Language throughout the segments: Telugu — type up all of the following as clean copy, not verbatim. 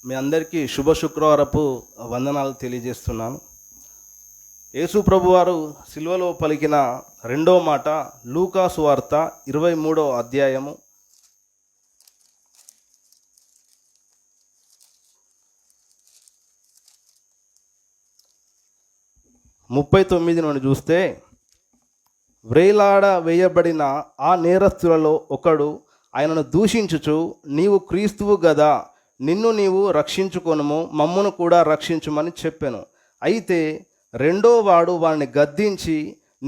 మీ అందరికీ శుభ శుక్రవారపు వందనాలు తెలియజేస్తున్నాను. యేసు ప్రభువారు సిలువలో పలికిన రెండో మాట లూకా సువార్త 23వ అధ్యాయము 39 నుండి చూస్తే, వ్రేలాడ వేయబడిన ఆ నేరస్తులలో ఒకడు ఆయనను దూషించుచు, నీవు క్రీస్తువు గదా, నిన్ను నీవు రక్షించుకొనుము, మమ్మును కూడా రక్షించుమని చెప్పెను. అయితే రెండో వాడు వాడిని గద్దించి,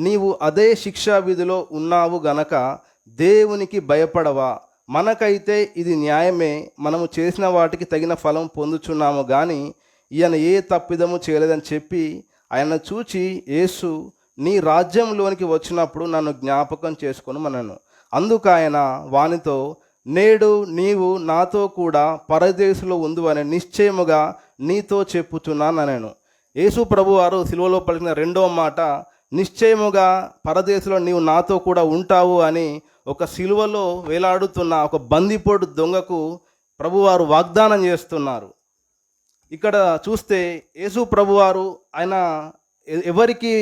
నీవు అదే శిక్షా విధిలో ఉన్నావు గనక దేవునికి భయపడవా? మనకైతే ఇది న్యాయమే, మనము చేసిన వాటికి తగిన ఫలం పొందుచున్నాము కానీ ఈయన ఏ తప్పిదము చేయలేదని చెప్పి ఆయన చూచి, యేసు, నీ రాజ్యంలోనికి వచ్చినప్పుడు నన్ను జ్ఞాపకం చేసుకొనుమనెను. అందుకు ఆయన వానితో, నేడు నీవు నాతో కూడా పరదేశంలో ఉందువని నిశ్చయముగా నీతో చెప్పుచున్నానెను. యేసు ప్రభువారు సిలువలో పలికిన రెండో మాట, నిశ్చయముగా పరదేశంలో నీవు నాతో కూడా ఉంటావు అని ఒక సిలువలో వేలాడుతున్న ఒక బందిపోటు దొంగకు ప్రభువారు వాగ్దానం చేస్తున్నారు. ఇక్కడ చూస్తే యేసు ప్రభువారు ఆయన ఎవరికి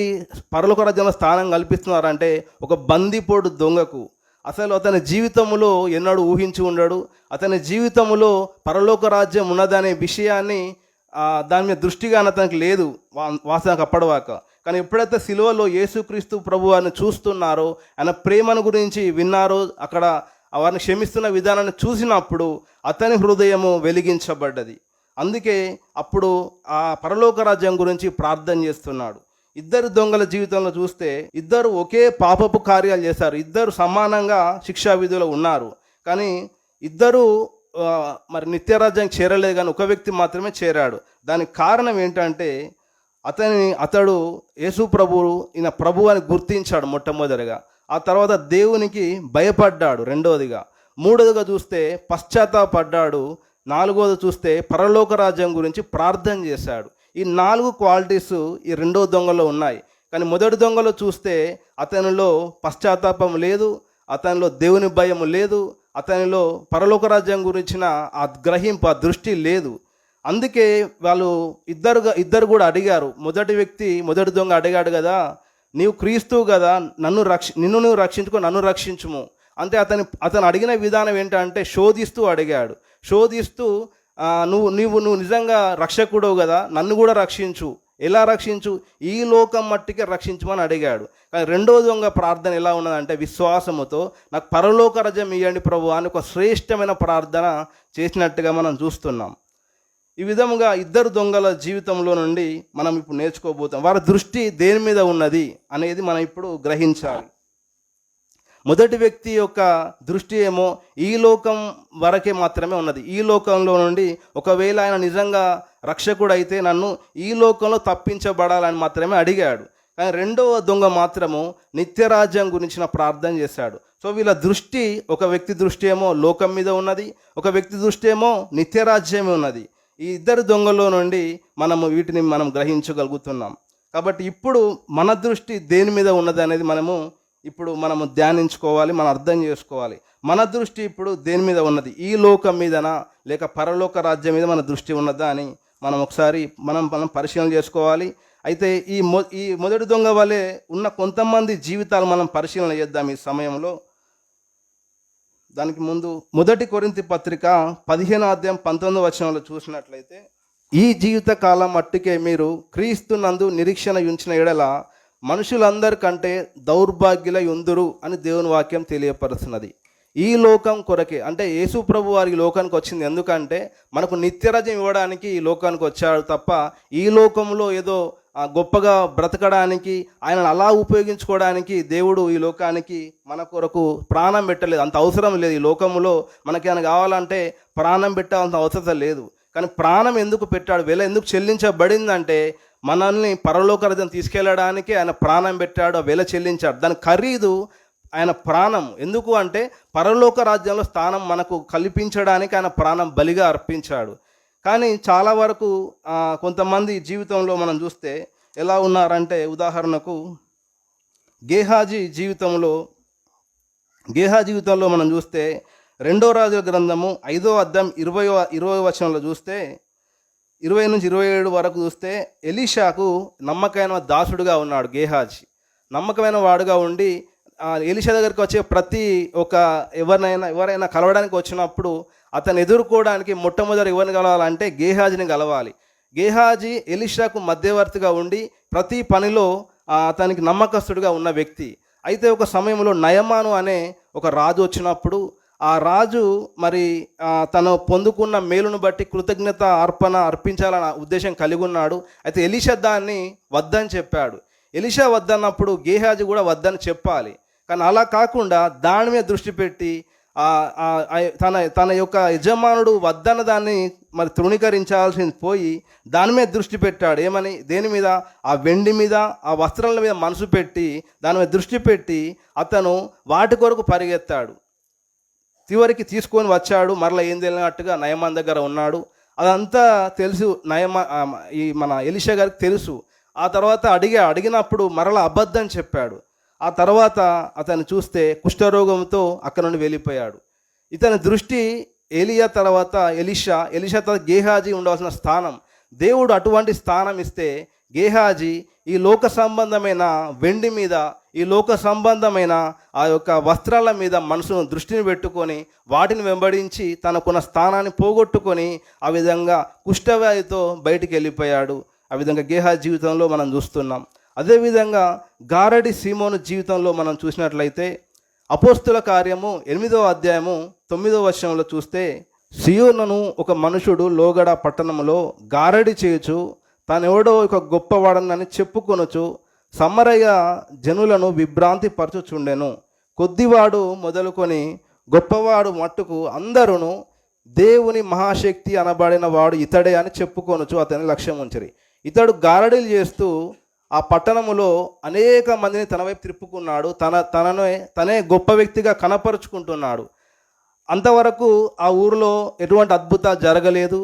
పరలోక రాజ్యంలో స్థానం కల్పిస్తున్నారంటే ఒక బందిపోటు దొంగకు. అసలు అతని జీవితంలో ఎన్నడూ ఊహించి ఉండడు. అతని జీవితంలో పరలోక రాజ్యం ఉన్నదనే విషయాన్ని దాని మీద దృష్టిగా అతనికి లేదు వాసనకు అప్పటివాక. కానీ ఎప్పుడైతే సిలువలో యేసుక్రీస్తు ప్రభువారిని చూస్తున్నారో, ఆయన ప్రేమను గురించి విన్నారో, అక్కడ వారిని క్షమిస్తున్న విధానాన్ని చూసినప్పుడు అతని హృదయము వెలిగించబడ్డది. అందుకే అప్పుడు ఆ పరలోక రాజ్యం గురించి ప్రార్థన చేస్తున్నాడు. ఇద్దరు దొంగల జీవితంలో చూస్తే ఇద్దరు ఒకే పాపపు కార్యాలు చేశారు. ఇద్దరు సమానంగా శిక్షా విధిలో ఉన్నారు. కానీ ఇద్దరు మరి నిత్యరాజ్యానికి చేరలేదు, కానీ ఒక వ్యక్తి మాత్రమే చేరాడు. దానికి కారణం ఏంటంటే అతడు యేసు ప్రభువు ఈయన ప్రభు అని గుర్తించాడు మొట్టమొదటిగా. ఆ తర్వాత దేవునికి భయపడ్డాడు రెండవదిగా. మూడవదిగా చూస్తే పశ్చాత్తాపడ్డాడు. నాలుగవది చూస్తే పరలోక రాజ్యం గురించి ప్రార్థన చేశాడు. ఈ 4 క్వాలిటీస్ ఈ రెండో దొంగలో ఉన్నాయి. కానీ మొదటి దొంగలో చూస్తే అతనిలో పశ్చాత్తాపం లేదు, అతనిలో దేవుని భయం లేదు, అతనిలో పరలోక రాజ్యం గురించిన ఆ గ్రహింపు, ఆ దృష్టి లేదు. అందుకే వాళ్ళు ఇద్దరు కూడా అడిగారు. మొదటి దొంగ అడిగాడు కదా, నీవు క్రీస్తువు కదా, నిన్ను నువ్వు రక్షించుకో, నన్ను రక్షించుము. అంటే అతను అడిగిన విధానం ఏంటంటే శోధిస్తూ అడిగాడు. శోధిస్తూ నువ్వు నిజంగా రక్షకుడవు కదా, నన్ను కూడా రక్షించు. ఎలా రక్షించు? ఈ లోకం మట్టికే రక్షించమని అడిగాడు. కానీ రెండో దొంగ ప్రార్థన ఎలా ఉన్నదంటే విశ్వాసముతో, నాకు పరలోక రాజ్యం ఇవ్వండి ప్రభు అని ఒక శ్రేష్టమైన ప్రార్థన చేసినట్టుగా మనం చూస్తున్నాం. ఈ విధముగా ఇద్దరు దొంగల జీవితంలో నుండి మనం ఇప్పుడు నేర్చుకోబోతాం. వారి దృష్టి దేని మీద ఉన్నది అనేది మనం ఇప్పుడు గ్రహించాలి. మొదటి వ్యక్తి యొక్క దృష్టి ఏమో ఈ లోకం వరకే మాత్రమే ఉన్నది. ఈ లోకంలో నుండి ఒకవేళ ఆయన నిజంగా రక్షకుడు అయితే నన్ను ఈ లోకంలో తప్పించబడాలని మాత్రమే అడిగాడు. కానీ రెండవ దొంగ మాత్రము నిత్యరాజ్యం గురించిన ప్రార్థన చేశాడు. సో వీళ్ళ దృష్టి, ఒక వ్యక్తి దృష్టి ఏమో లోకం మీద ఉన్నది, ఒక వ్యక్తి దృష్టి ఏమో నిత్యరాజ్యమే ఉన్నది. ఈ ఇద్దరు దొంగల్లో నుండి వీటిని మనం గ్రహించగలుగుతున్నాం. కాబట్టి ఇప్పుడు మన దృష్టి దేని మీద ఉన్నది అనేది మనము ధ్యానించుకోవాలి, మనం అర్థం చేసుకోవాలి. మన దృష్టి ఇప్పుడు దేని మీద ఉన్నది? ఈ లోకం మీదనా లేక పరలోక రాజ్యం మీద మన దృష్టి ఉన్నదా అని మనం ఒకసారి మనం పరిశీలన చేసుకోవాలి. అయితే ఈ మొదటి దొంగ వలె ఉన్న కొంతమంది జీవితాలు మనం పరిశీలన చేద్దాం ఈ సమయంలో. దానికి ముందు మొదటి కొరింథీ పత్రిక 15వ అధ్యాయం 19వ వచనంలో చూసినట్లయితే, ఈ జీవిత కాలం మట్టుకే మీరు క్రీస్తునందు నిరీక్షణ ఉంచిన ఎడల మనుషులందరికంటే దౌర్భాగ్యులై ఉందురు అని దేవుని వాక్యం తెలియపరుస్తున్నది. ఈ లోకం కొరకే, అంటే యేసు ప్రభు వారి లోకానికి వచ్చింది ఎందుకంటే మనకు నిత్యరాజ్యం ఇవ్వడానికి ఈ లోకానికి వచ్చాడు తప్ప ఈ లోకంలో ఏదో గొప్పగా బ్రతకడానికి, ఆయనను అలా ఉపయోగించుకోవడానికి దేవుడు ఈ లోకానికి మన కొరకు ప్రాణం పెట్టలేదు. అంత అవసరం లేదు. ఈ లోకంలో మనకి ఆయన కావాలంటే ప్రాణం పెట్టాల్సిన అవసరం లేదు. కానీ ప్రాణం ఎందుకు పెట్టాడు, వెల ఎందుకు చెల్లించబడిందంటే మనల్ని పరలోక రాజ్యం తీసుకెళ్ళడానికి ఆయన ప్రాణం పెట్టాడు, ఆ వెల చెల్లించాడు. దాని ఖరీదు ఆయన ప్రాణం. ఎందుకు అంటే పరలోక రాజ్యంలో స్థానం మనకు కల్పించడానికి ఆయన ప్రాణం బలిగా అర్పించాడు. కానీ చాలా వరకు కొంతమంది జీవితంలో మనం చూస్తే ఎలా ఉన్నారంటే, ఉదాహరణకు గేహాజీ జీవితంలో మనం చూస్తే 2వ రాజుల గ్రంథము 5వ అధ్యాయం 20వ వచనంలో చూస్తే, 20-27 వరకు చూస్తే ఎలీషాకు నమ్మకమైన దాసుడుగా ఉన్నాడు గేహాజీ. నమ్మకమైన వాడుగా ఉండి ఎలీషా దగ్గరికి వచ్చే ప్రతి ఒక్క ఎవరైనా కలవడానికి వచ్చినప్పుడు అతను ఎదుర్కోవడానికి మొట్టమొదటి ఎవరిని కలవాలంటే గేహాజీని కలవాలి. గేహాజీ ఎలీషాకు మధ్యవర్తిగా ఉండి ప్రతి పనిలో అతనికి నమ్మకస్తుడిగా ఉన్న వ్యక్తి. అయితే ఒక సమయంలో నయమాను అనే ఒక రాజు వచ్చినప్పుడు ఆ రాజు మరి తను పొందుకున్న మేలును బట్టి కృతజ్ఞత అర్పించాలన్న ఉద్దేశం కలిగి ఉన్నాడు. అయితే ఎలీషా దాన్ని వద్దని చెప్పాడు. ఎలీషా వద్దన్నప్పుడు గేహాజీ కూడా వద్దని చెప్పాలి. కానీ అలా కాకుండా దాని మీద దృష్టి పెట్టి తన యొక్క యజమానుడు వద్దన్న దాన్ని మరి తృణీకరించాల్సింది పోయి దాని మీద దృష్టి పెట్టాడు. ఏమని? దేని మీద? ఆ వెండి మీద, ఆ వస్త్రాల మీద మనసు పెట్టి దాని మీద దృష్టి పెట్టి అతను వాటి కొరకు పరిగెత్తాడు. చివరికి తీసుకొని వచ్చాడు. మరలా ఏం తెలియనట్టుగా నయమాన్ దగ్గర ఉన్నాడు. అదంతా తెలుసు మన ఎలీషా గారికి తెలుసు. ఆ తర్వాత అడిగినప్పుడు మరలా అబద్ధం చెప్పాడు. ఆ తర్వాత అతను చూస్తే కుష్ఠరోగంతో అక్కడ నుండి వెళ్ళిపోయాడు. ఇతని దృష్టి ఏలియా తర్వాత ఎలీషా తర్వాత గేహాజీ ఉండవలసిన స్థానం. దేవుడు అటువంటి స్థానం ఇస్తే గేహాజీ ఈ లోక సంబంధమైన వెండి మీద, ఈ లోక సంబంధమైన ఆ యొక్క వస్త్రాల మీద మనసును దృష్టిని పెట్టుకొని వాటిని వెంబడించి తనకున్న స్థానాన్ని పోగొట్టుకొని ఆ విధంగా కుష్ఠవ్యాధితో బయటికి వెళ్ళిపోయాడు. ఆ విధంగా గేహాజీ జీవితంలో మనం చూస్తున్నాం. అదేవిధంగా గారడి సీమోను జీవితంలో మనం చూసినట్లయితే అపోస్తుల కార్యము 8వ అధ్యాయము 9వ వచనంలో చూస్తే, సియోనును ఒక మనుషుడు లోగడ పట్టణంలో గారడి చేయుచు తానెవడో ఒక గొప్పవాడనని చెప్పుకొనుచు సమరయ జనులను విభ్రాంతి పరచుచుండెను. కొద్దివాడు మొదలుకొని గొప్పవాడు మట్టుకు అందరూ దేవుని మహాశక్తి అనబడిన వాడు ఇతడే అని చెప్పుకొనుచు అతని లక్ష్యం ఉంచిరి. ఇతడు గారడీలు చేస్తూ ఆ పట్టణములో అనేక మందిని తన వైపు తిప్పుకున్నాడు. తనే గొప్ప వ్యక్తిగా కనపరుచుకుంటున్నాడు. అంతవరకు ఆ ఊరిలో ఎటువంటి అద్భుతాలు జరగలేదు.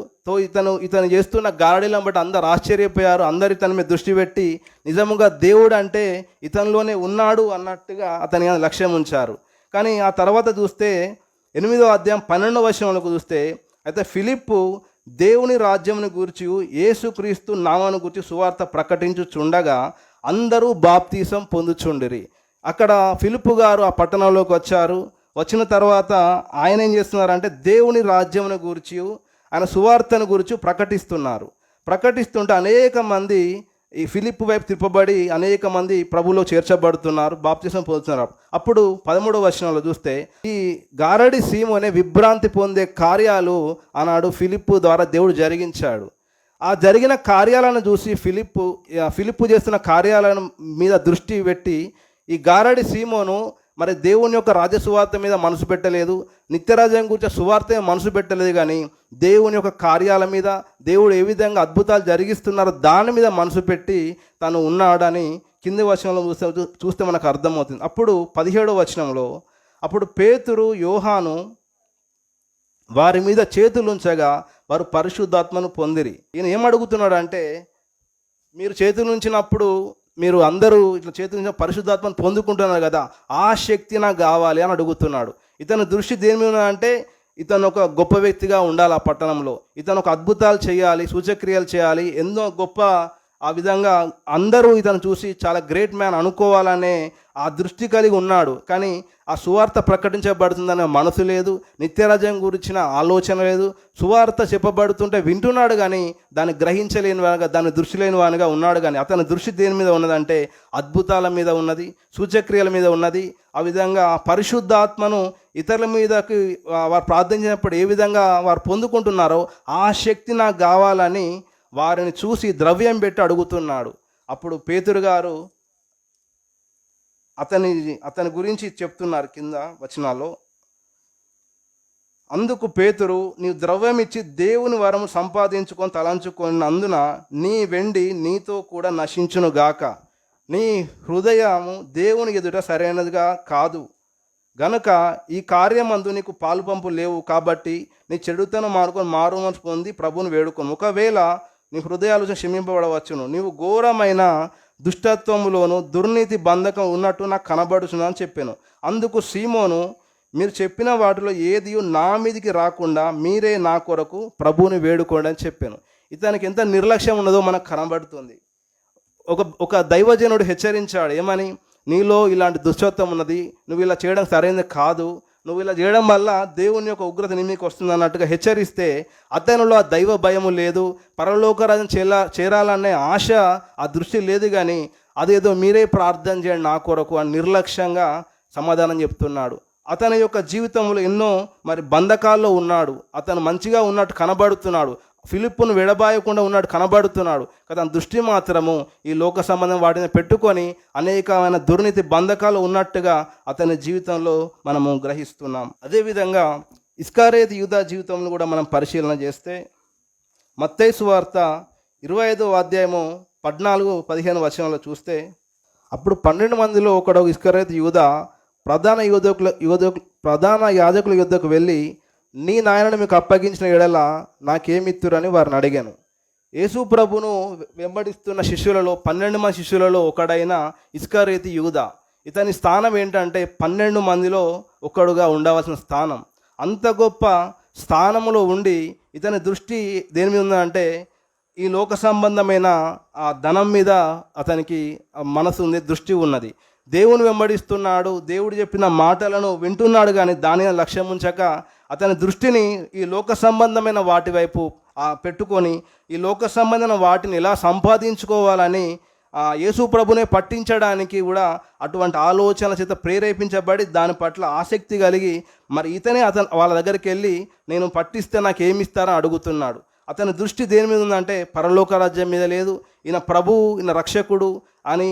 ఇతను చేస్తున్న గారడీలను బట్టి అందరు ఆశ్చర్యపోయారు. అందరు ఇతని మీద దృష్టి పెట్టి నిజముగా దేవుడు అంటే ఇతనిలోనే ఉన్నాడు అన్నట్టుగా అతని లక్ష్యం ఉంచారు. కానీ ఆ తర్వాత చూస్తే 8వ అధ్యాయం 12వ వచనంలోకి చూస్తే, అయితే ఫిలిప్పు దేవుని రాజ్యమును గూర్చి యేసుక్రీస్తు నామమును గూర్చి సువార్త ప్రకటించుచుండగా అందరూ బాప్తీసం పొందుచుండిరి. అక్కడ ఫిలిప్పు గారు ఆ పట్టణంలోకి వచ్చారు. వచ్చిన తర్వాత ఆయన ఏం చేస్తున్నారంటే దేవుని రాజ్యమును గూర్చి, ఆయన సువార్తను గురించి ప్రకటిస్తుంటే అనేక మంది ఈ ఫిలిప్పు వైపు తిప్పబడి అనేక మంది ప్రభులో చేర్చబడుతున్నారు, బాప్తిసం పొందుతున్నారు. అప్పుడు 13వ వచనంలో చూస్తే, ఈ గారడి సీము అనే విభ్రాంతి పొందే కార్యాలు ఆనాడు ఫిలిప్పు ద్వారా దేవుడు జరిగించాడు. ఆ జరిగిన కార్యాలను చూసి ఫిలిప్పు చేస్తున్న కార్యాలను మీద దృష్టి పెట్టి ఈ గారడి సీమోను మరి దేవుని యొక్క రాజ్యసువార్త మీద మనసు పెట్టలేదు, నిత్యరాజ్యం గురించి సువార్త మనసు పెట్టలేదు, కానీ దేవుని యొక్క కార్యాల మీద, దేవుడు ఏ విధంగా అద్భుతాలు జరిగిస్తున్నారో దాని మీద మనసు పెట్టి తను ఉన్నాడని కింది వచనంలో చూస్తే మనకు అర్థమవుతుంది. అప్పుడు 17వ వచనంలో, అప్పుడు పేతురు యోహాను వారి మీద చేతులుంచగా వారు పరిశుద్ధాత్మను పొందిరి. ఈయన ఏమడుగుతున్నాడు అంటే, మీరు చేతులుంచినప్పుడు మీరు అందరూ ఇట్లా చేతులు పరిశుద్ధాత్మను పొందుకుంటున్నారు కదా, ఆ శక్తి నాకు కావాలి అని అడుగుతున్నాడు. ఇతను దృష్టి దేని మీద అంటే ఇతను ఒక గొప్ప వ్యక్తిగా ఉండాలి, ఆ పట్టణంలో ఇతను ఒక అద్భుతాలు చేయాలి, సూచక్రియలు చేయాలి, ఎన్నో గొప్ప ఆ విధంగా అందరూ ఇతను చూసి చాలా గ్రేట్ మ్యాన్ అనుకోవాలనే ఆ దృష్టి కలిగి ఉన్నాడు. కానీ ఆ సువార్త ప్రకటించబడుతుందనే మనసు లేదు, నిత్యరాజ్యం గురించిన ఆలోచన లేదు. సువార్త చెప్పబడుతుంటే వింటున్నాడు కానీ దాన్ని గ్రహించలేని వానిగా, దాన్ని దృష్టి లేని వానిగా ఉన్నాడు. కానీ అతని దృష్టి దేని మీద ఉన్నదంటే అద్భుతాల మీద ఉన్నది, సూచక్రియల మీద ఉన్నది. ఆ విధంగా పరిశుద్ధాత్మను ఇతరుల మీదకి వారు ప్రార్థించినప్పుడు ఏ విధంగా వారు పొందుకుంటున్నారో ఆ శక్తి నాకు కావాలని వారిని చూసి ద్రవ్యం పెట్టి అడుగుతున్నాడు. అప్పుడు పేతురు గారు అతని గురించి చెప్తున్నారు కింద వచనాల్లో. అందుకు పేతురు, నీవు ద్రవ్యం ఇచ్చి దేవుని వరము సంపాదించుకొని తలంచుకున్నందున నీ వెండి నీతో కూడా నశించునుగాక. నీ హృదయము దేవుని ఎదుట సరైనదిగా కాదు గనుక ఈ కార్యమందు నీకు పాలు పంపు లేవు. కాబట్టి నీ చెడుతను మానుకొని మారుమనసు పొంది ప్రభువును వేడుకొని, ఒకవేళ నీ హృదయాలు క్షమింపబడవచ్చును. నీవు ఘోరమైన దుష్టత్వములోను దుర్నీతి బంధకం ఉన్నట్టు నాకు కనబడుచును అని చెప్పాను. అందుకు సీమోను, మీరు చెప్పిన వాటిలో ఏది నా మీదికి రాకుండా మీరే నా కొరకు ప్రభువుని వేడుకోండి అని చెప్పాను. ఇతనికి ఎంత నిర్లక్ష్యం ఉన్నదో మనకు కనబడుతుంది. ఒక దైవజనుడు హెచ్చరించాడు, ఏమని? నీలో ఇలాంటి దుష్టత్వం ఉన్నది, నువ్వు ఇలా చేయడం సరైనది కాదు, నువ్వు ఇలా చేయడం వల్ల దేవుని యొక్క ఉగ్రత నీ మీదకి వస్తుంది అన్నట్టుగా హెచ్చరిస్తే, అతనిలో ఆ దైవ భయము లేదు, పరలోక రాజ్యం చేరాలనే ఆశ, ఆ దృష్టి లేదు. కానీ అదేదో మీరే ప్రార్థన చేయండి నా కొరకు అని నిర్లక్ష్యంగా సమాధానం చెప్తున్నాడు. అతని యొక్క జీవితంలో ఎన్నో బంధకాల్లో ఉన్నాడు. అతను మంచిగా ఉన్నట్టు కనబడుతున్నాడు, ఫిలిప్పును విడబాయకుండా ఉన్నట్టు కనబడుతున్నాడు. అతని దృష్టి మాత్రము ఈ లోక సంబంధం వాటిని పెట్టుకొని అనేకమైన దుర్నీతి బంధకాలు ఉన్నట్టుగా అతని జీవితంలో మనము గ్రహిస్తున్నాం. అదేవిధంగా ఇస్కరియోతు యూదా జీవితంలో కూడా మనం పరిశీలన చేస్తే, మత్తయి సువార్త 25వ అధ్యాయము 14-15 వచనంలో చూస్తే, అప్పుడు 12 మందిలో ఒకడు ఇస్కరియోతు యూదా ప్రధాన యాజకుల యుద్ధకు వెళ్ళి, నీ నాయనను మీకు అప్పగించిన ఎడల నాకేమిత్తురని వారిని అడిగాను. యేసు ప్రభును వెంబడిస్తున్న శిష్యులలో 12 మంది శిష్యులలో ఒకడైన ఇస్కరియోతు యూదా. ఇతని స్థానం ఏంటంటే 12 మందిలో ఒకడుగా ఉండవలసిన స్థానం. అంత గొప్ప స్థానంలో ఉండి ఇతని దృష్టి దేని మీద ఉందంటే, ఈ లోక సంబంధమైన ఆ ధనం మీద అతనికి మనసు ఉంది, దృష్టి ఉన్నది. దేవుని వెంబడిస్తున్నాడు, దేవుడు చెప్పిన మాటలను వింటున్నాడు, కానీ దానిని లక్ష్యం ఉంచక అతని దృష్టిని ఈ లోక సంబంధమైన వాటి వైపు పెట్టుకొని ఈ లోక సంబంధమైన వాటిని ఎలా సంపాదించుకోవాలని యేసు ప్రభునే పట్టించడానికి కూడా అటువంటి ఆలోచనల చేత ప్రేరేపించబడి దాని పట్ల ఆసక్తి కలిగి ఇతనే వాళ్ళ దగ్గరికి వెళ్ళి, నేను పట్టిస్తే నాకు ఏమిస్తారని అడుగుతున్నాడు. అతని దృష్టి దేని మీద ఉందంటే పరలోక రాజ్యం మీద లేదు. ఈయన ప్రభువు, ఈయన రక్షకుడు అని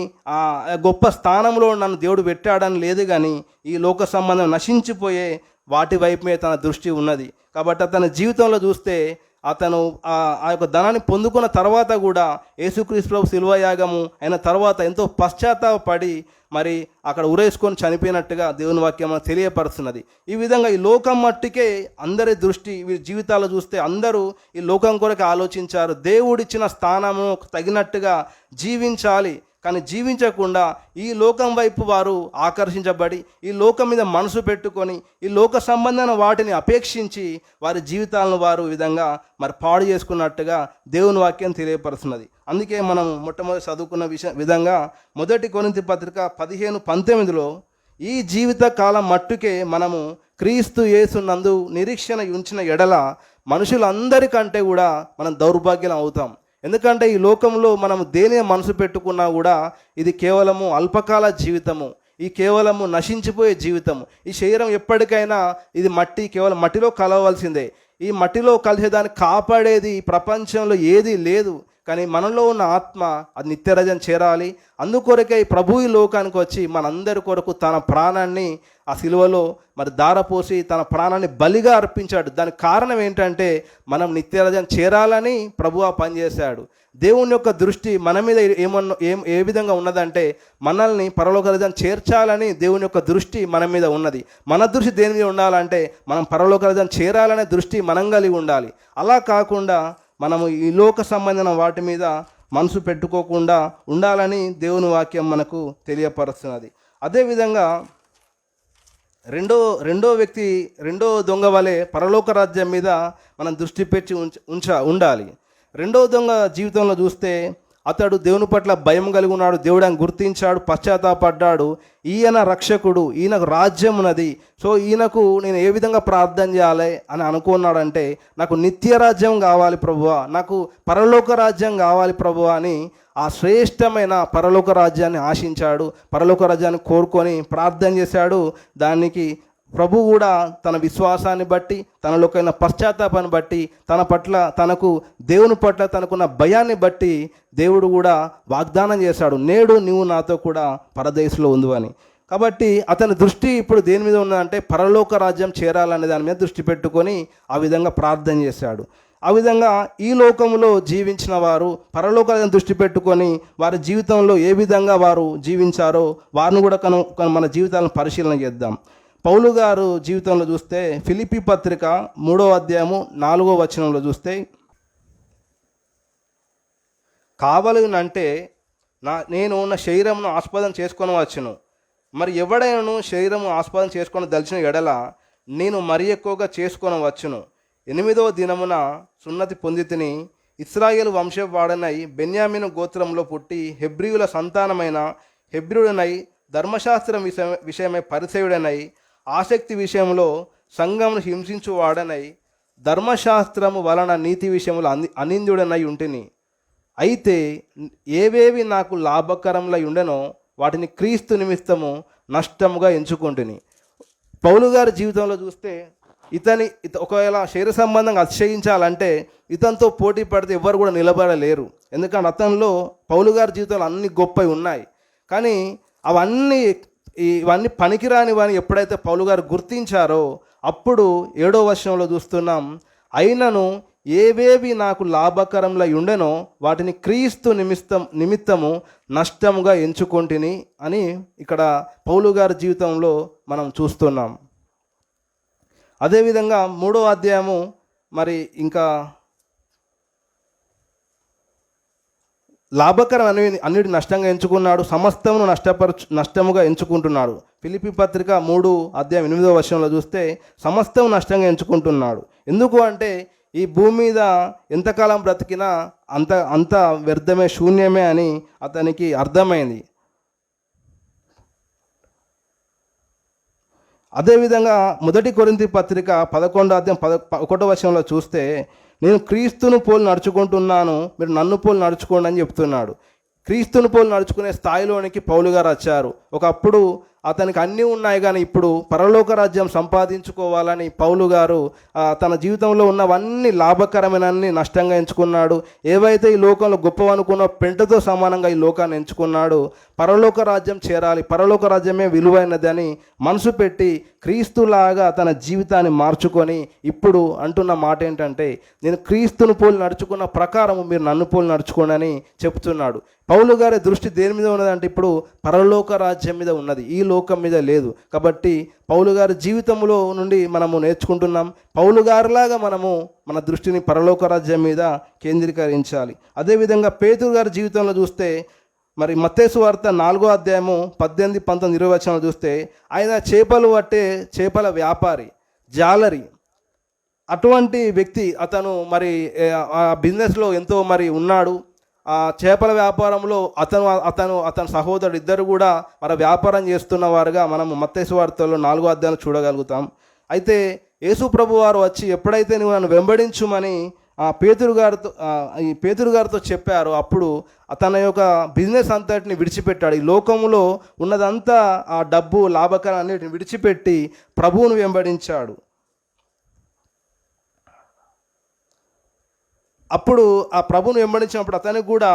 గొప్ప స్థానంలో నన్ను దేవుడు పెట్టాడని లేదు, కానీ ఈ లోక సంబంధం నశించిపోయే వాటి వైపుమే తన దృష్టి ఉన్నది. కాబట్టి అతని జీవితంలో చూస్తే అతను ఆ యొక్క ధనాన్ని పొందుకున్న తర్వాత కూడా యేసుక్రీస్తు ప్రభు శిలువ యాగము అయిన తర్వాత ఎంతో పశ్చాత్తాపడి అక్కడ ఉరేసుకొని చనిపోయినట్టుగా దేవుని వాక్యం తెలియపరుస్తున్నది. ఈ విధంగా ఈ లోకం మట్టికే అందరి దృష్టి, వీరి జీవితాలు చూస్తే అందరూ ఈ లోకం కొరకు ఆలోచించారు. దేవుడిచ్చిన స్థానము తగినట్టుగా జీవించాలి, కానీ జీవించకుండా ఈ లోకం వైపు వారు ఆకర్షించబడి ఈ లోకం మీద మనసు పెట్టుకొని ఈ లోక సంబంధమైన వాటిని అపేక్షించి వారి జీవితాలను వారు విధంగా పాడు చేసుకున్నట్టుగా దేవుని వాక్యం తెలియపరుస్తున్నది. అందుకే మనం మొట్టమొదటి చదువుకున్న విధంగా 1 కొరింథీ పత్రిక 15-19లో ఈ జీవిత కాలం మట్టుకే మనము క్రీస్తు యేసు నందు నిరీక్షణ ఉంచిన ఎడల మనుషులందరికంటే కూడా మనం దౌర్భాగ్యం అవుతాం. ఎందుకంటే ఈ లోకంలో మనం దేని మనసు పెట్టుకున్నా కూడా ఇది కేవలము అల్పకాల జీవితము, ఈ కేవలము నశించిపోయే జీవితము. ఈ శరీరం ఎప్పటికైనా ఇది కేవలం మట్టిలో కలవలసిందే. ఈ మట్టిలో కలిసేదాన్ని కాపాడేది ఈ ప్రపంచంలో ఏది లేదు. కానీ మనలో ఉన్న ఆత్మ అది నిత్యరాజ్యం చేరాలి. అందుకొరకే ప్రభు ఈ లోకానికి వచ్చి మనందరి కొరకు తన ప్రాణాన్ని ఆ సిలువలో ధారపోసి తన ప్రాణాన్ని బలిగా అర్పించాడు. దానికి కారణం ఏంటంటే మనం నిత్యరాజ్యం చేరాలని ప్రభు పనిచేశాడు. దేవుని యొక్క దృష్టి మన మీద ఏ విధంగా ఉన్నదంటే మనల్ని పరలోక రాజ్యం చేర్చాలని దేవుని యొక్క దృష్టి మన మీద ఉన్నది. మన దృష్టి దేని మీద ఉండాలంటే మనం పరలోక రాజ్యం చేరాలనే దృష్టి మనం కలిగి ఉండాలి. అలా కాకుండా మనము ఈ లోక సంబంధమైన వాటి మీద మనసు పెట్టుకోకుండా ఉండాలని దేవుని వాక్యం మనకు తెలియపరుస్తున్నది. అదేవిధంగా రెండో దొంగ వలె పరలోక రాజ్యం మీద మనం దృష్టి పెట్టి ఉండాలి. రెండో దొంగ జీవితంలో చూస్తే అతడు దేవుని పట్ల భయం కలిగి ఉన్నాడు, దేవుడు ఆయన గుర్తించాడు, పశ్చాత్తాపడ్డాడు. ఈయన రక్షకుడు, ఈయనకు రాజ్యం ఉన్నది, సో ఈయనకు నేను ఏ విధంగా ప్రార్థన చేయాలి అని అనుకున్నాడంటే, నాకు నిత్య రాజ్యం కావాలి ప్రభువా, నాకు పరలోక రాజ్యం కావాలి ప్రభువా అని ఆ శ్రేష్టమైన పరలోక రాజ్యాన్ని ఆశించాడు. పరలోక రాజ్యాన్ని కోరుకొని ప్రార్థన చేశాడు. దానికి ప్రభు కూడా తన విశ్వాసాన్ని బట్టి, తనలో కలిగిన పశ్చాత్తాపాన్ని బట్టి, తన పట్ల తనకు దేవుని పట్ల తనకున్న భయాన్ని బట్టి దేవుడు కూడా వాగ్దానం చేశాడు, నేడు నీవు నాతో కూడా పరదేశంలో ఉండు అని. కాబట్టి అతని దృష్టి ఇప్పుడు దేని మీద ఉన్నదంటే పరలోక రాజ్యం చేరాలనే దాని మీద దృష్టి పెట్టుకొని ఆ విధంగా ప్రార్థన చేశాడు. ఆ విధంగా ఈ లోకంలో జీవించిన వారు పరలోక రాజ్యం దృష్టి పెట్టుకొని వారి జీవితంలో ఏ విధంగా వారు జీవించారో వారిని కూడా మన జీవితాలను పరిశీలన చేద్దాం. పౌలు గారు జీవితంలో చూస్తే ఫిలిప్పీ పత్రిక 3వ అధ్యాయము 4వ వచనంలో చూస్తే, కావలనంటే నేను నా శరీరమును ఆస్పదం చేసుకొని వచ్చును, ఎవడైనాను శరీరము ఆస్పదం చేసుకొని దలిచిన ఎడల నేను మరి ఎక్కువగా చేసుకొని వచ్చును. 8వ దినమున సున్నతి పొంది తిని ఇశ్రాయేలు వంశవాడనై బెన్యామీను గోత్రంలో పుట్టి హెబ్రీయుల సంతానమైన హెబ్రీయుడనై ధర్మశాస్త్రం విషయమై పరిసయుడనై ఆసక్తి విషయంలో సంఘమును హింసించువాడనై ధర్మశాస్త్రము వలన నీతి విషయంలో అనింద్యుడనై ఉంటిని. అయితే ఏవేవి నాకు లాభకరములై ఉండెనో వాటిని క్రీస్తు నిమిత్తము నష్టముగా ఎంచుకుంటుని. పౌలు గారి జీవితంలో చూస్తే ఒకవేళ శరీర సంబంధంగా అతిశయించాలంటే ఇతనితో పోటీ పడితే ఎవరు కూడా నిలబడలేరు. ఎందుకంటే అతనిలో పౌలు గారి జీవితంలో అన్ని గొప్పవి ఉన్నాయి. కానీ ఇవన్నీ పనికిరానివని ఎప్పుడైతే పౌలు గారు గుర్తించారో అప్పుడు 7వ వచనంలో చూస్తున్నాం, అయినను ఏవేవి నాకు లాభకరములై ఉండెనో వాటిని క్రీస్తు నిమిత్తము నష్టముగా ఎంచుకొంటిని అని ఇక్కడ పౌలు గారి జీవితంలో మనం చూస్తున్నాం. అదేవిధంగా 3వ అధ్యాయము మరి ఇంకా లాభకరం అన్నిటి నష్టంగా ఎంచుకున్నాడు, సమస్తమును నష్టముగా ఎంచుకుంటున్నాడు. ఫిలిప్పీ పత్రిక 3:8 వచనంలో చూస్తే సమస్తం నష్టంగా ఎంచుకుంటున్నాడు. ఎందుకు అంటే ఈ భూమి మీద ఎంతకాలం బ్రతికినా అంత వ్యర్థమే, శూన్యమే అని అతనికి అర్థమైంది. అదేవిధంగా 1 కొరింథీ పత్రిక 11:1 వచనంలో చూస్తే నేను క్రీస్తును పోలి నడుచుకుంటున్నాను, మీరు నన్ను పోలి నడుచుకోండి అని చెప్తున్నాడు. క్రీస్తును పోలి నడుచుకునే స్థాయిలోనికి పౌలు గారు వచ్చారు. ఒకప్పుడు అతనికి అన్నీ ఉన్నాయి, కానీ ఇప్పుడు పరలోక రాజ్యం సంపాదించుకోవాలని పౌలు గారు తన జీవితంలో ఉన్నవన్నీ లాభకరమైనన్ని నష్టంగా ఎంచుకున్నాడు. ఏవైతే ఈ లోకంలో గొప్పవనుకున్న పెంటతో సమానంగా ఈ లోకాన్ని ఎంచుకున్నాడు. పరలోక రాజ్యం చేరాలి, పరలోక రాజ్యమే విలువైనది అని మనసు పెట్టి క్రీస్తులాగా తన జీవితాన్ని మార్చుకొని ఇప్పుడు అంటున్న మాట ఏంటంటే, నేను క్రీస్తును పోలి నడుచుకున్న ప్రకారము మీరు నన్ను పోలి నడుచుకోండి అని చెప్తున్నాడు. పౌలు గారి దృష్టి దేని మీద ఉన్నదంటే ఇప్పుడు పరలోక రాజ్యం మీద ఉన్నది, ఈ లోకం మీద లేదు. కాబట్టి పౌలు గారి జీవితంలో నుండి మనము నేర్చుకుంటున్నాం, పౌలు గారిలాగా మనము మన దృష్టిని పరలోక రాజ్యం మీద కేంద్రీకరించాలి. అదేవిధంగా పేతురు గారి జీవితంలో చూస్తే మరి మత్తయి సువార్త 4వ అధ్యాయము 18, 19, 20 వచనాలు చూస్తే ఆయన చేపలు పట్టే చేపల వ్యాపారి, జాలరి, అటువంటి వ్యక్తి. అతను మరి ఆ బిజినెస్లో ఎంతో మరి ఉన్నాడు. ఆ చేపల వ్యాపారంలో అతని సహోదరుడు ఇద్దరు కూడా మరి వ్యాపారం చేస్తున్న వారుగా మనము మత్తయి సువార్తలో 4వ అధ్యాయంలో చూడగలుగుతాం. అయితే యేసు ప్రభు వారు వచ్చి ఎప్పుడైతే నువ్వు నన్ను వెంబడించుమని పేతురు గారితో చెప్పారు, అప్పుడు తన యొక్క బిజినెస్ అంతటిని విడిచిపెట్టాడు. ఈ లోకంలో ఉన్నదంతా ఆ డబ్బు లాభకరం అన్నిటిని విడిచిపెట్టి ప్రభువును వెంబడించాడు. అప్పుడు ఆ ప్రభువును వెంబడించినప్పుడు అతనికి కూడా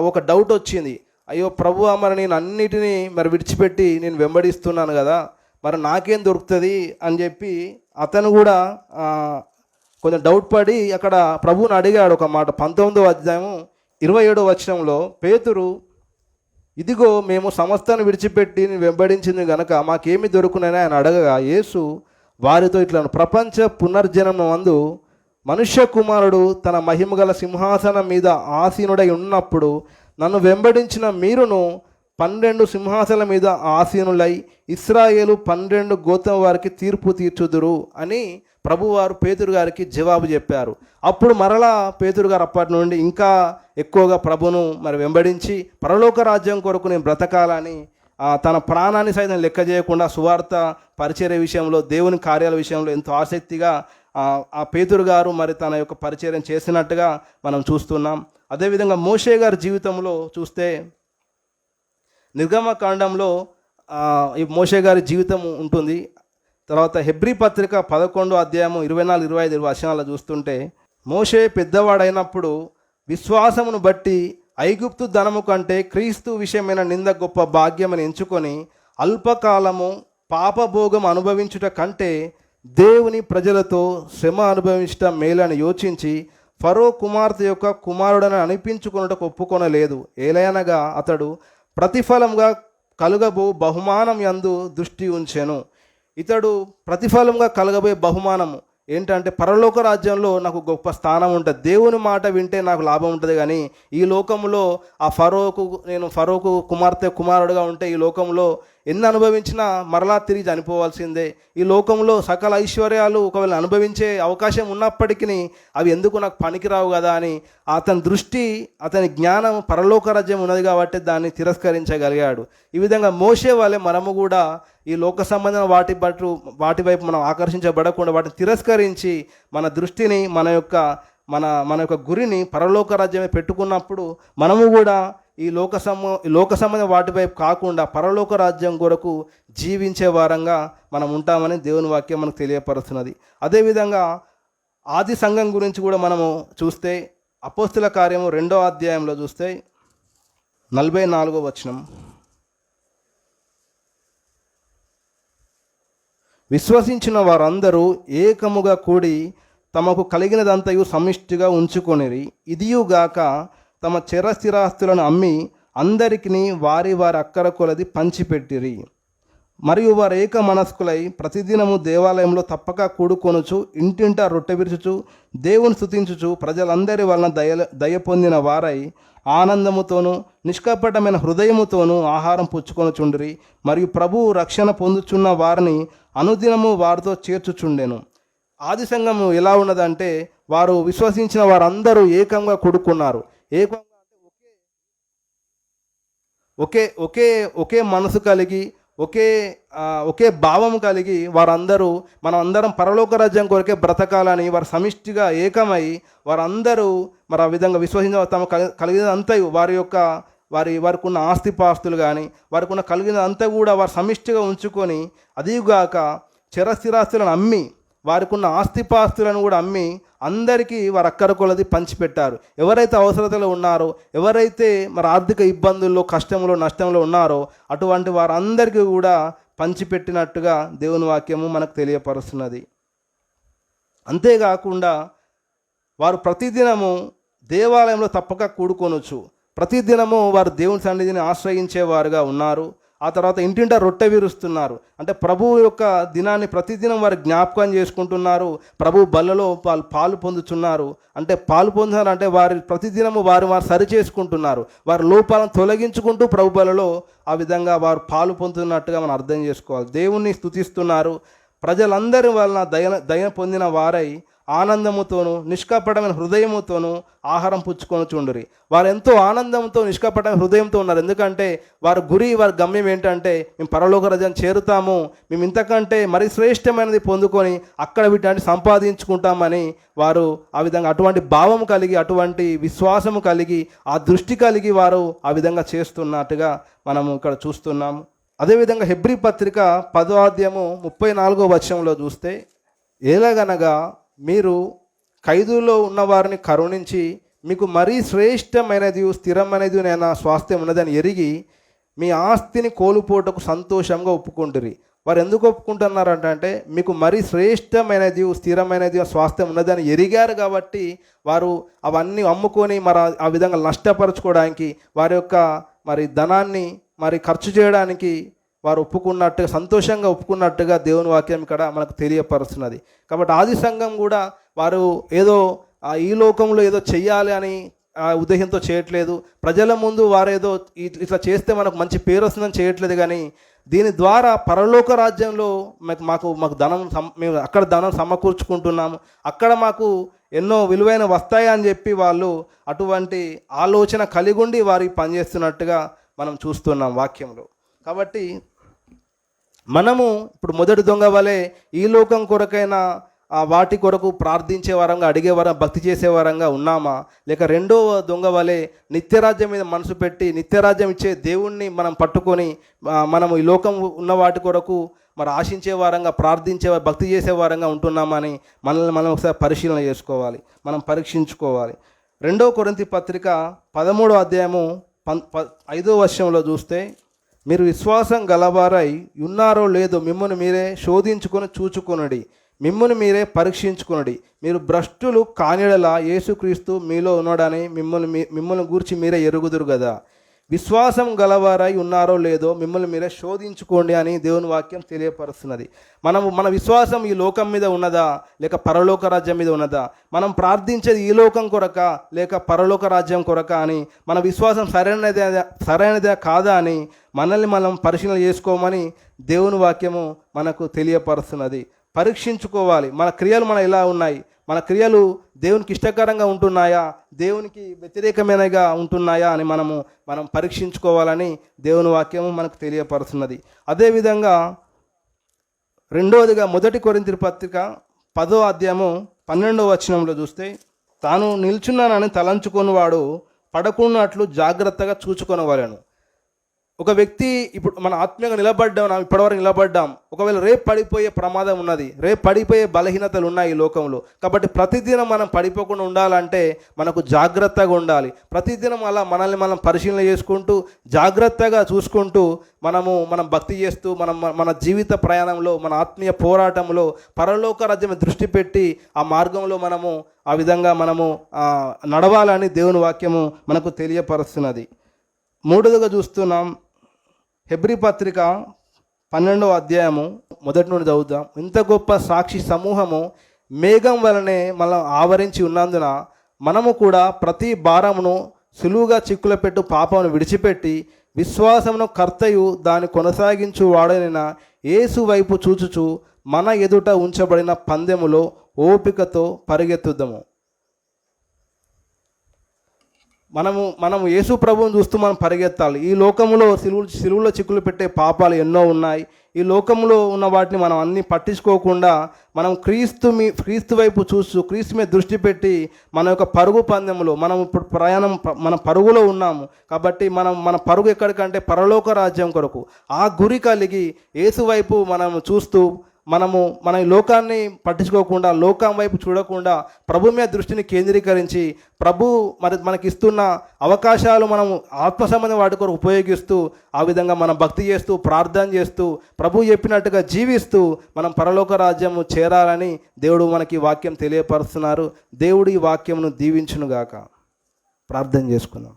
ఒక డౌట్ వచ్చింది, అయ్యో ప్రభువా, మరి నేను అన్నిటినీ మరి విడిచిపెట్టి నేను వెంబడిస్తున్నాను కదా, మరి నాకేం దొరుకుతుంది అని చెప్పి అతను కూడా కొంచెం డౌట్ పడి అక్కడ ప్రభువుని అడిగాడు ఒక మాట. 19వ అధ్యాయము 27వ వచనంలో పేతురు, ఇదిగో మేము సమస్తాన్ని విడిచిపెట్టి వెంబడించింది గనక మాకేమి దొరుకునని ఆయన అడగగా యేసు వారితో ఇట్లా, ప్రపంచ పునర్జన్మందు మనుష్య కుమారుడు తన మహిమగల సింహాసనం మీద ఆసీనుడై ఉన్నప్పుడు నన్ను వెంబడించిన మీరును 12 సింహాసనాల మీద ఆసీనులై ఇశ్రాయేలు 12 గోత్రం వారికి తీర్పు తీర్చుదురు అని ప్రభువారు పేతురు గారికి జవాబు చెప్పారు. అప్పుడు మరలా పేతురు గారు అప్పటి నుండి ఇంకా ఎక్కువగా ప్రభును మరి వెంబడించి పరలోక రాజ్యం కొరకు నేను బ్రతకాలని తన ప్రాణాన్ని సైతం లెక్క చేయకుండా సువార్త పరిచర్య విషయంలో, దేవుని కార్యాల విషయంలో ఎంతో ఆసక్తిగా ఆ పేతురు గారు మరి తన యొక్క పరిచర్యం చేసినట్టుగా మనం చూస్తున్నాం. అదేవిధంగా మోషే గారి జీవితంలో చూస్తే నిర్గమకాండంలో ఈ మోషే గారి జీవితం ఉంటుంది. తర్వాత హెబ్రీ పత్రిక 11వ అధ్యాయము 24, 25 వచనాలు చూస్తుంటే, మోషే పెద్దవాడైనప్పుడు విశ్వాసమును బట్టి ఐగుప్తు ధనము కంటే క్రీస్తు విషయమైన నింద గొప్ప భాగ్యమని ఎంచుకొని అల్పకాలము పాపభోగం అనుభవించుట కంటే దేవుని ప్రజలతో శ్రమ అనుభవించటం మేలని యోచించి ఫరో కుమార్తె యొక్క కుమారుడని అనిపించుకొనుటకు ఒప్పుకొనలేదు. ఏలయనగా అతడు ప్రతిఫలంగా కలుగబో బహుమానం యందు దృష్టి ఉంచెను. ఇతడు ప్రతిఫలంగా కలగబోయే బహుమానము ఏంటంటే పరలోక రాజ్యంలో నాకు గొప్ప స్థానం ఉంటుంది, దేవుని మాట వింటే నాకు లాభం ఉంటుంది. కానీ ఈ లోకంలో నేను ఫరోకు కుమారుడుగా ఉంటే ఈ లోకంలో ఎన్ని అనుభవించినా మరలా తిరిగి చనిపోవాల్సిందే. ఈ లోకంలో సకల ఐశ్వర్యాలు ఒకవేళ అనుభవించే అవకాశం ఉన్నప్పటికీ అవి ఎందుకు నాకు పనికిరావు కదా అని అతని దృష్టి, అతని జ్ఞానం పరలోక రాజ్యం ఉన్నది కాబట్టి దాన్ని తిరస్కరించగలిగాడు. ఈ విధంగా మోషే వలె మనము కూడా ఈ లోక సంబంధమైన వాటి వైపు మనం ఆకర్షించబడకుండా వాటిని తిరస్కరించి మన దృష్టిని మన యొక్క గురిని పరలోక రాజ్యమే పెట్టుకున్నప్పుడు మనము కూడా ఈ లోక సంబంధ వాటి వైపు కాకుండా పరలోక రాజ్యం కొరకు జీవించే వారంగా మనం ఉంటామని దేవుని వాక్యం మనకు తెలియపరుస్తున్నది. అదేవిధంగా ఆది సంఘం గురించి కూడా మనము చూస్తే అపోస్తుల కార్యము 2వ అధ్యాయంలో చూస్తే 44వ వచనం, విశ్వసించిన వారందరూ ఏకముగా కూడి తమకు కలిగినదంతయు సమిష్టిగా ఉంచుకొనిరి. ఇదియుగాక తమ స్థిరాస్తులను అమ్మి అందరికీ వారి అక్కర కొలది పంచిపెట్టిరి. మరియు వారు ఏక మనస్కులై ప్రతిదినము దేవాలయంలో తప్పక కూడుకొనుచు ఇంటింటా రొట్టె విరుచుచు దేవుని స్తుతించుచు ప్రజలందరి వలన దయ పొందిన వారై ఆనందముతోనూ నిష్కపటమైన హృదయముతోనూ ఆహారం పుచ్చుకొనుచుండిరి. మరియు ప్రభువు రక్షణ పొందుచున్న వారిని అనుదినము వారితో చేర్చుచుండెను. ఆది సంఘము ఎలా ఉన్నదంటే వారు విశ్వసించిన వారందరూ ఏకంగా కూడుకున్నారు. ఏకంగా అంటే ఒకే మనసు కలిగి ఒకే భావం కలిగి వారందరూ మనం అందరం పరలోక రాజ్యం కొరకే బ్రతకాలని వారు సమిష్టిగా ఏకమై వారందరూ మరి ఆ విధంగా విశ్వసించిన తమ కలిగిన అంతయు వారికి ఉన్న ఆస్తిపాస్తులు కానీ వారికి ఉన్న కలిగిన అంతా కూడా వారు సమిష్టిగా ఉంచుకొని, అదిగాక స్థిరాస్తులను అమ్మి వారికి ఉన్న ఆస్తిపాస్తులను కూడా అమ్మి అందరికీ వారు అక్కర కొలది పంచిపెట్టారు. ఎవరైతే అవసరతలో ఉన్నారో, ఎవరైతే మరి ఆర్థిక ఇబ్బందుల్లో, కష్టంలో, నష్టంలో ఉన్నారో అటువంటి వారందరికీ కూడా పంచిపెట్టినట్టుగా దేవుని వాక్యము మనకు తెలియపరుస్తున్నది. అంతేకాకుండా వారు ప్రతిదినము దేవాలయంలో తప్పక కూడుకొనొచ్చు. ప్రతిదినము వారు దేవుని సన్నిధిని ఆశ్రయించేవారుగా ఉన్నారు. ఆ తర్వాత ఇంటింటా రొట్టె విరుస్తున్నారు. అంటే ప్రభువు యొక్క దినాన్ని ప్రతిదినం వారు జ్ఞాపకం చేసుకుంటున్నారు. ప్రభు బల్లలో పాలు పొందుతున్నారు. అంటే పాలు పొందుతారంటే వారి ప్రతిదినము వారు సరి చేసుకుంటున్నారు. వారి లోపాలను తొలగించుకుంటూ ప్రభు బలలో ఆ విధంగా వారు పాలు పొందుతున్నట్టుగా మనం అర్థం చేసుకోవాలి. దేవుణ్ణి స్తుతిస్తున్నారు. ప్రజలందరి వలన దయ పొందిన వారై ఆనందముతోనూ నిష్కపటమైన హృదయముతోనూ ఆహారం పుచ్చుకొనుచుండిరి. వారు ఎంతో ఆనందంతో నిష్కపటమైన హృదయంతో ఉన్నారు. ఎందుకంటే వారి గమ్యం ఏంటంటే మేము పరలోక రాజ్యం చేరుతాము, మేము ఇంతకంటే మరి శ్రేష్టమైనది పొందుకొని అక్కడ వీటిని సంపాదించుకుంటామని వారు ఆ విధంగా అటువంటి భావం కలిగి, అటువంటి విశ్వాసము కలిగి, ఆ దృష్టి కలిగి వారు ఆ విధంగా చేస్తున్నట్టుగా మనము ఇక్కడ చూస్తున్నాము. అదేవిధంగా హెబ్రీ పత్రిక 10వ అధ్యాయము 34వ వచనంలో చూస్తే, ఎలాగనగా మీరు ఖైదులో ఉన్నవారిని కరుణించి మీకు మరీ శ్రేష్టమైనది స్థిరమైనది నేను స్వాస్థ్యం ఉన్నదని ఎరిగి మీ ఆస్తిని కోల్పోటకు సంతోషంగా ఒప్పుకుంటురి. వారు ఎందుకు ఒప్పుకుంటున్నారంటే మీకు మరీ శ్రేష్టమైనది స్థిరమైనది స్వాస్థ్యం ఉన్నదని ఎరిగారు కాబట్టి వారు అవన్నీ అమ్ముకొని మరి ఆ విధంగా నష్టపరచుకోవడానికి వారి యొక్క మరి ధనాన్ని మరి ఖర్చు చేయడానికి వారు ఒప్పుకున్నట్టుగా, సంతోషంగా ఒప్పుకున్నట్టుగా దేవుని వాక్యం ఇక్కడ మనకు తెలియపరుస్తున్నది. కాబట్టి ఆది సంఘం కూడా వారు ఏదో ఈ లోకంలో ఏదో చెయ్యాలి అని ఉద్దేశంతో చేయట్లేదు. ప్రజల ముందు వారు ఏదో ఇట్లా చేస్తే మనకు మంచి పేరు వస్తుందని చేయట్లేదు. కానీ దీని ద్వారా పరలోక రాజ్యంలో మాకు మేము అక్కడ ధనం సమకూర్చుకుంటున్నాము, అక్కడ మాకు ఎన్నో విలువైన వస్తాయి అని చెప్పి వాళ్ళు అటువంటి ఆలోచన కలిగి ఉండి వారికి పనిచేస్తున్నట్టుగా మనం చూస్తున్నాం వాక్యంలో. కాబట్టి మనము ఇప్పుడు మొదటి దొంగ వలె ఈ లోకం కొరకైనా వాటి కొరకు ప్రార్థించే వారంగా, అడిగే వారం, భక్తి చేసే వారంగా ఉన్నామా? లేక రెండవ దొంగ వలె నిత్యరాజ్యం మీద మనసు పెట్టి నిత్యరాజ్యం ఇచ్చే దేవుణ్ణి మనం పట్టుకొని మనము ఈ లోకం ఉన్న వాటి కొరకు మరి ఆశించే వారంగా, భక్తి చేసే వారంగా ఉంటున్నామని మనల్ని మనం ఒకసారి పరిశీలన చేసుకోవాలి, మనం పరీక్షించుకోవాలి. 2వ కొరింథీ పత్రిక 13వ అధ్యాయము 5వ వచనంలో చూస్తే, మీరు విశ్వాసం గలవారై ఉన్నారో లేదో మిమ్మును మీరే శోధించుకొని చూచుకొనుడి, మిమ్మును మీరే పరీక్షించుకొనుడి. మీరు భ్రష్టులు కానిడలా యేసుక్రీస్తు మీలో ఉన్నాడని మిమ్మల్ని గూర్చి మీరే ఎరుగుదురు కదా. విశ్వాసం గలవారై ఉన్నారో లేదో మిమ్మల్ని మీరే శోధించుకోండి అని దేవుని వాక్యం తెలియపరుస్తున్నది. మన విశ్వాసం ఈ లోకం మీద ఉన్నదా లేక పరలోక రాజ్యం మీద ఉన్నదా? మనం ప్రార్థించేది ఈ లోకం కొరక లేక పరలోక రాజ్యం కొరక అని మన విశ్వాసం సరైనదే కాదా అని మనల్ని మనం పరిశీలన చేసుకోమని దేవుని వాక్యము మనకు తెలియపరుస్తున్నది. పరీక్షించుకోవాలి, మన క్రియలు ఎలా ఉన్నాయి, మన క్రియలు దేవునికి ఇష్టకరంగా ఉంటున్నాయా, దేవునికి వ్యతిరేకమైనగా ఉంటున్నాయా అని మనం పరీక్షించుకోవాలని దేవుని వాక్యము మనకు తెలియపరుస్తున్నది. అదేవిధంగా రెండవదిగా 1 కొరింథీ పత్రిక 10వ అధ్యాయము 12వ వచనంలో చూస్తే, తాను నిల్చున్నానని తలంచుకొనివాడు పడకున్నట్లు జాగ్రత్తగా చూచుకొనవలెను. ఒక వ్యక్తి ఇప్పుడు మన ఆత్మీయంగా నిలబడ్డాం, ఇప్పటివరకు నిలబడ్డాం, ఒకవేళ రేపు పడిపోయే ప్రమాదం ఉన్నది, రేపు పడిపోయే బలహీనతలు ఉన్నాయి ఈ లోకంలో. కాబట్టి ప్రతిదినం మనం పడిపోకుండా ఉండాలంటే మనకు జాగ్రత్తగా ఉండాలి. ప్రతిదినం అలా మనల్ని మనం పరిశీలన చేసుకుంటూ జాగ్రత్తగా చూసుకుంటూ మనం భక్తి చేస్తూ మన జీవిత ప్రయాణంలో మన ఆత్మీయ పోరాటంలో పరలోక రాజ్యం దృష్టి పెట్టి ఆ మార్గంలో ఆ విధంగా నడవాలని దేవుని వాక్యము మనకు తెలియపరుస్తున్నది. మూడవదిగా చూస్తున్నాం, హెబ్రీ పత్రిక 12వ అధ్యాయము 1 నుండి చదువుతాం. ఇంత గొప్ప సాక్షి సమూహము మేఘం వలనే మనం ఆవరించి ఉన్నందున మనము కూడా ప్రతి భారమును సులువుగా చిక్కుల పెట్టు పాపమును విడిచిపెట్టి విశ్వాసమును కర్తయు దాన్ని కొనసాగించు వాడైన యేసు వైపు చూచుచు మన ఎదుట ఉంచబడిన పందెములో ఓపికతో పరిగెత్తుదాము. మనము యేసు ప్రభువుని చూస్తూ మనం పరిగెత్తాలి. ఈ లోకంలో సిలువలో చిక్కులు పెట్టే పాపాలు ఎన్నో ఉన్నాయి. ఈ లోకంలో ఉన్న వాటిని మనం అన్నీ పట్టించుకోకుండా మనం క్రీస్తు వైపు చూస్తూ క్రీస్తు మీద దృష్టి పెట్టి మన యొక్క పరుగు పందెంలో ఇప్పుడు మన పరుగులో ఉన్నాము. కాబట్టి మన పరుగు ఎక్కడికంటే పరలోక రాజ్యం కొరకు ఆ గురి కలిగి యేసు వైపు మనం చూస్తూ మన లోకాన్ని పట్టించుకోకుండా లోకం వైపు చూడకుండా ప్రభు మీద దృష్టిని కేంద్రీకరించి ప్రభు మనకిస్తున్న అవకాశాలు ఆత్మ సంబంధం వాటి కొరకు ఉపయోగిస్తూ ఆ విధంగా మనం భక్తి చేస్తూ ప్రార్థన చేస్తూ ప్రభు చెప్పినట్టుగా జీవిస్తూ మనం పరలోక రాజ్యము చేరాలని దేవుడు మనకి వాక్యం తెలియపరుస్తున్నారు. దేవుడు ఈ వాక్యమును దీవించునుగాక. ప్రార్థన చేసుకుందాం.